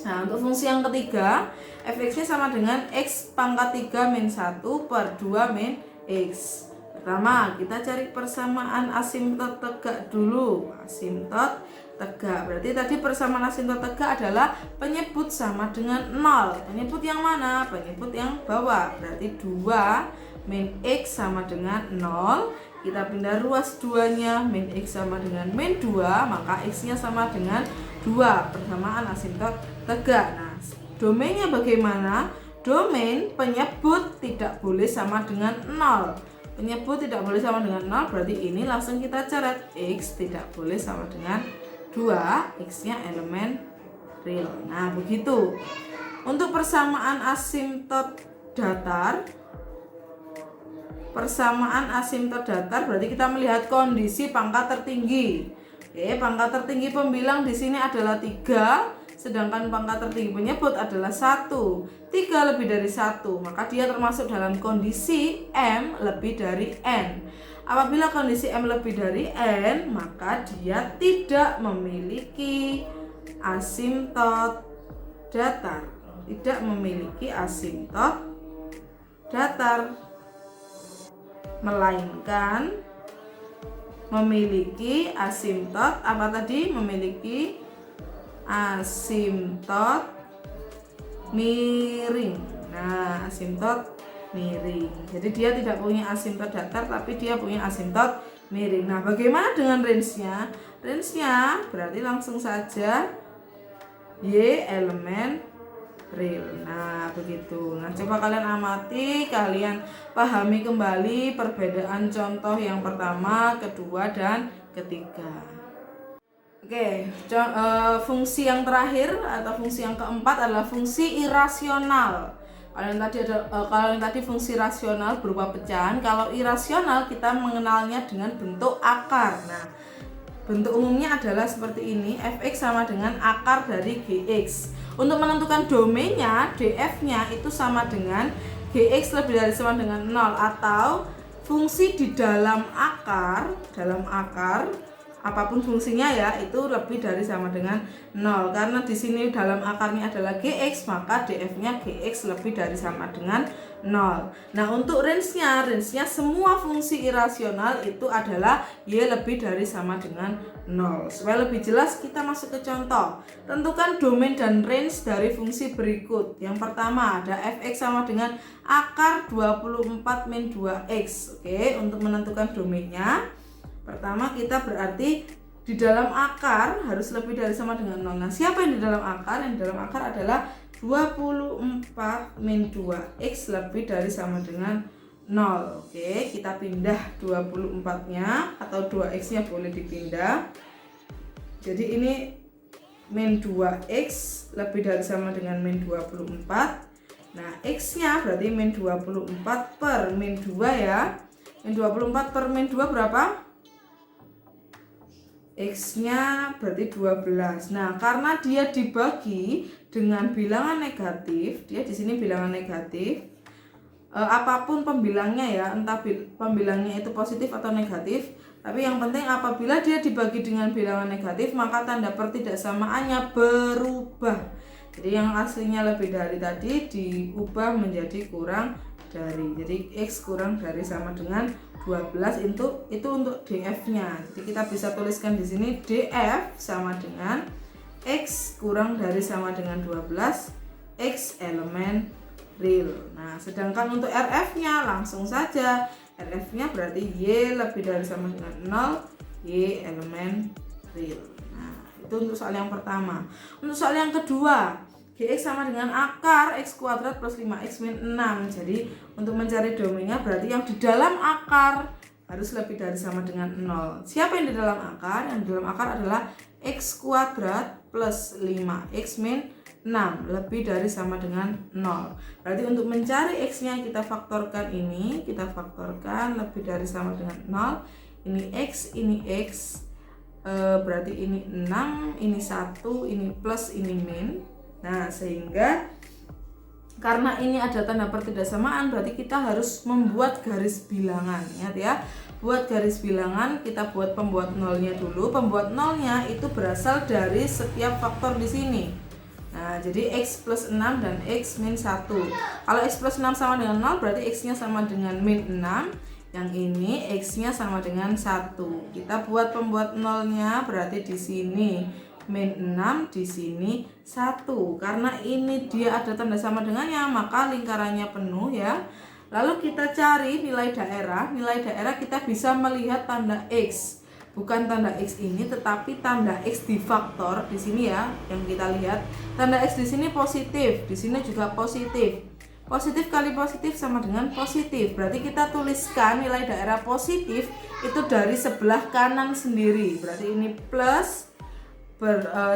Nah, untuk fungsi yang ketiga, fx-nya sama dengan x pangkat 3 min 1 per 2 min x. Pertama, kita cari persamaan asimptot tegak dulu. Asimptot tegak, berarti tadi persamaan asimptot tegak adalah penyebut sama dengan 0. Penyebut yang mana? Penyebut yang bawah. Berarti 2 min x sama dengan 0. Kita pindah ruas 2-nya, min x sama dengan min 2, maka x-nya sama dengan 2. Persamaan asimptot tegak. Nah, domainnya bagaimana? Domain penyebut tidak boleh sama dengan 0. Penyebut tidak boleh sama dengan 0, berarti ini langsung kita coret. X tidak boleh sama dengan 2, x-nya elemen real. Nah, begitu. Untuk persamaan asimptot datar, berarti kita melihat kondisi pangkat tertinggi. Oke, pangkat tertinggi pembilang di sini adalah 3, sedangkan pangkat tertinggi penyebut adalah 1. 3 lebih dari 1, maka dia termasuk dalam kondisi M lebih dari N. Apabila kondisi M lebih dari N, maka dia tidak memiliki asimptot datar. Tidak memiliki asimptot datar, melainkan memiliki asimptot apa tadi? Memiliki asimptot miring. Nah, asimptot miring. Jadi dia tidak punya asimptot datar, tapi dia punya asimptot miring. Nah, bagaimana dengan range-nya? Range-nya berarti langsung saja Y elemen real. Nah, begitu. Nah, coba kalian amati, kalian pahami kembali perbedaan contoh yang pertama, kedua, dan ketiga. Oke, fungsi yang terakhir atau fungsi yang keempat adalah fungsi irasional. Kalau yang tadi fungsi rasional berupa pecahan, kalau irasional kita mengenalnya dengan bentuk akar. Nah, bentuk umumnya adalah seperti ini, fx sama dengan akar dari gx. Untuk menentukan domainnya, df-nya itu sama dengan gx lebih dari sama dengan 0, atau fungsi di dalam akar apapun fungsinya ya, itu lebih dari sama dengan 0. Karena di sini dalam akarnya adalah gx, maka df-nya gx lebih dari sama dengan 0. Nah, untuk range-nya semua fungsi irasional itu adalah y lebih dari sama dengan 0. Supaya lebih jelas, kita masuk ke contoh. Tentukan domain dan range dari fungsi berikut. Yang pertama ada fx sama dengan akar 24 min 2x. Oke, untuk menentukan domainnya, pertama kita berarti di dalam akar harus lebih dari sama dengan 0. Nah, siapa yang di dalam akar? Yang di dalam akar adalah 24 min 2x lebih dari sama dengan 0. Oke, kita pindah 24-nya atau 2x-nya boleh dipindah. Jadi ini min 2x lebih dari sama dengan min 24. Nah, x-nya berarti min 24 per min 2 ya. Min 24 per min 2 berapa? X-nya berarti 12. Nah, karena dia dibagi dengan bilangan negatif, dia di sini bilangan negatif. Apapun pembilangnya ya, entah pembilangnya itu positif atau negatif, tapi yang penting apabila dia dibagi dengan bilangan negatif, maka tanda pertidaksamaannya berubah. Jadi yang aslinya lebih dari tadi diubah menjadi kurang dari. Jadi x kurang dari sama dengan 12 itu untuk df-nya. Jadi kita bisa tuliskan di sini df sama dengan x kurang dari sama dengan 12 x elemen real. Nah, sedangkan untuk rf-nya langsung saja. Rf-nya berarti y lebih dari sama dengan 0 y elemen real. Nah, itu untuk soal yang pertama. Untuk soal yang kedua, gx sama dengan akar x kuadrat plus 5x min 6. Jadi untuk mencari domainnya berarti yang di dalam akar harus lebih dari sama dengan 0. Siapa yang di dalam akar? Yang di dalam akar adalah x kuadrat plus 5x min 6 lebih dari sama dengan 0. Berarti untuk mencari x-nya kita faktorkan ini, kita faktorkan lebih dari sama dengan 0. Ini x, berarti ini 6, ini 1, ini plus, ini min. Nah, sehingga karena ini ada tanda pertidaksamaan, berarti kita harus membuat garis bilangan. Ingat ya, buat garis bilangan, kita buat pembuat nolnya dulu. Pembuat nolnya itu berasal dari setiap faktor di sini. Nah, jadi x plus 6 dan x min 1. Kalau x plus 6 sama dengan 0, berarti x-nya sama dengan min 6. Yang ini x-nya sama dengan 1. Kita buat pembuat nolnya, berarti di sini min 6, di sini 1. Karena ini dia ada tanda sama dengannya, maka lingkarannya penuh ya. Lalu kita cari nilai daerah. Nilai daerah kita bisa melihat tanda x. Bukan tanda x ini, tetapi tanda x di faktor di sini ya, yang kita lihat. Tanda x di sini positif, di sini juga positif. Positif kali positif sama dengan positif. Berarti kita tuliskan nilai daerah positif itu dari sebelah kanan sendiri. Berarti ini plus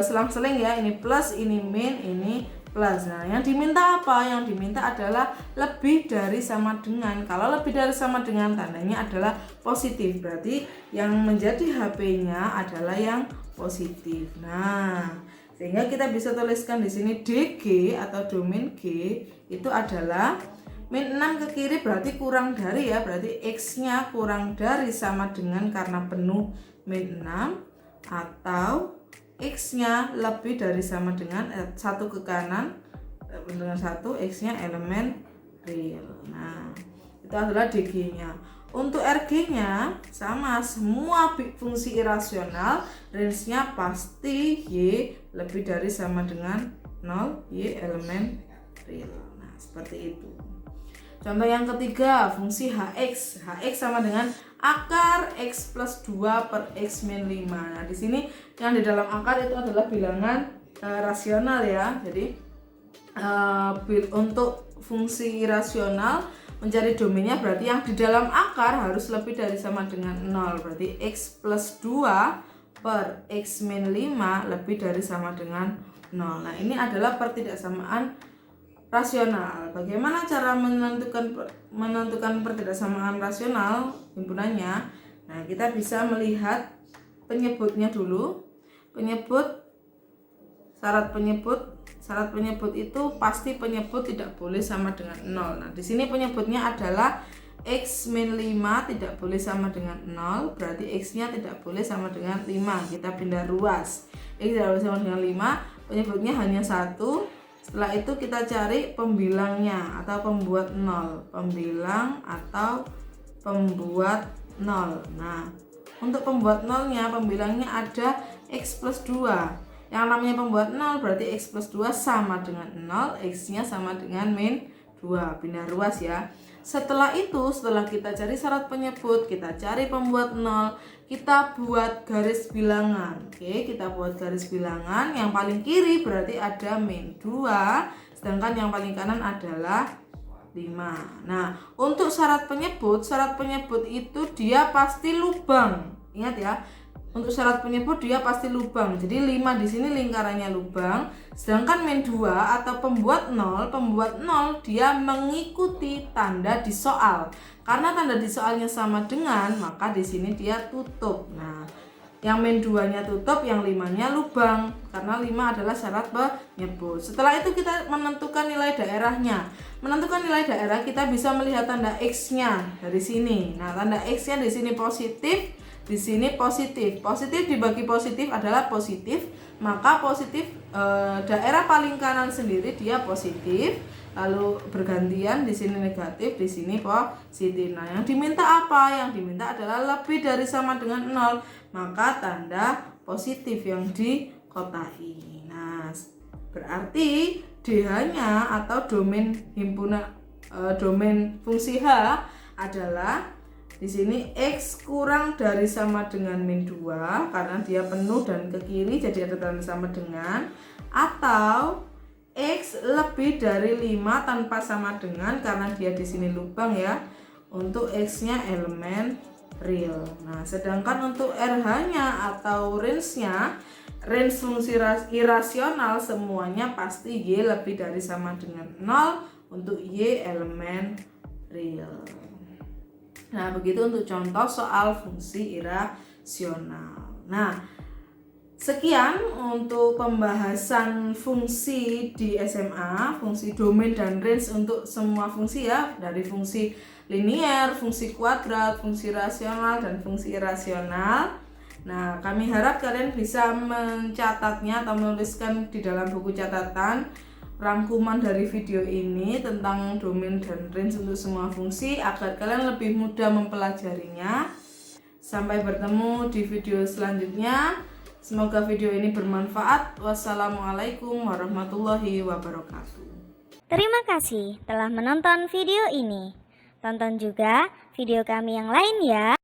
selang-seling ya, ini plus, ini min, ini plus. Nah, yang diminta apa? Yang diminta adalah lebih dari sama dengan. Kalau lebih dari sama dengan, tandanya adalah positif. Berarti yang menjadi HP-nya adalah yang positif. Nah, sehingga kita bisa tuliskan di sini DG atau domain G itu adalah min 6 ke kiri berarti kurang dari ya, berarti X-nya kurang dari sama dengan karena penuh min 6, atau X-nya lebih dari sama dengan 1 ke kanan dengan 1, X-nya elemen real. Nah, itu adalah DG-nya. Untuk RG-nya sama, semua fungsi irasional range-nya pasti Y lebih dari sama dengan 0, Y elemen real. Nah, seperti itu. Contoh yang ketiga, fungsi Hx. Hx sama dengan akar X plus 2 per X min 5. Nah, di sini yang di dalam akar itu adalah bilangan rasional ya. Jadi untuk fungsi rasional mencari domainnya berarti yang di dalam akar harus lebih dari sama dengan 0. Berarti X plus 2 per X min 5 lebih dari sama dengan 0. Nah, ini adalah pertidaksamaan rasional. Bagaimana cara menentukan pertidaksamaan rasional himpunannya? Nah, kita bisa melihat penyebutnya dulu. Syarat penyebut itu pasti penyebut tidak boleh sama dengan 0. Nah, di sini penyebutnya adalah X min 5 tidak boleh sama dengan 0, berarti X nya tidak boleh sama dengan 5. Kita pindah ruas. X tidak boleh sama dengan 5, penyebutnya hanya 1. Setelah itu kita cari pembilangnya atau pembuat 0. Pembilang atau pembuat 0. Nah, untuk pembuat 0-nya, pembilangnya ada X plus 2. Yang namanya pembuat 0 berarti X plus 2 sama dengan 0, X nya sama dengan min 2. Pindah ruas ya. Setelah itu, setelah kita cari syarat penyebut, kita cari pembuat 0, kita buat garis bilangan. Oke, kita buat garis bilangan. Yang paling kiri berarti ada min 2, sedangkan yang paling kanan adalah 5. Nah, untuk syarat penyebut itu dia pasti lubang. Ingat ya, untuk syarat penyebut dia pasti lubang. Jadi 5 di sini lingkarannya lubang, sedangkan min 2 atau pembuat 0 dia mengikuti tanda di soal. Karena tanda di soalnya sama dengan, maka di sini dia tutup. Nah, yang min 2-nya tutup, yang 5-nya lubang. Karena 5 adalah syarat penyebut. Setelah itu kita menentukan nilai daerahnya. Menentukan nilai daerah kita bisa melihat tanda X-nya dari sini. Nah, tanda X-nya di sini positif, di sini positif. Positif dibagi positif adalah positif, maka positif daerah paling kanan sendiri dia positif, lalu bergantian di sini negatif, di sini positif. Nah, yang diminta apa? Yang diminta adalah lebih dari sama dengan 0, maka tanda positif yang dikotai. Nah, berarti DH-nya atau domain himpunan domain fungsi H adalah di sini X kurang dari sama dengan min 2 karena dia penuh dan ke kiri jadi ada tanda sama dengan, atau X lebih dari 5 tanpa sama dengan karena dia di sini lubang ya, untuk X-nya elemen real. Nah, sedangkan untuk RH-nya atau range-nya, range fungsi irasional semuanya pasti Y lebih dari sama dengan 0 untuk Y elemen real. Nah, begitu untuk contoh soal fungsi irasional. Nah, sekian untuk pembahasan fungsi di SMA, fungsi domain dan range untuk semua fungsi ya, dari fungsi linier, fungsi kuadrat, fungsi rasional, dan fungsi irasional. Nah, kami harap kalian bisa mencatatnya atau menuliskan di dalam buku catatan rangkuman dari video ini tentang domain dan range untuk semua fungsi agar kalian lebih mudah mempelajarinya. Sampai bertemu di video selanjutnya. Semoga video ini bermanfaat. Wassalamualaikum warahmatullahi wabarakatuh. Terima kasih telah menonton video ini. Tonton juga video kami yang lain ya.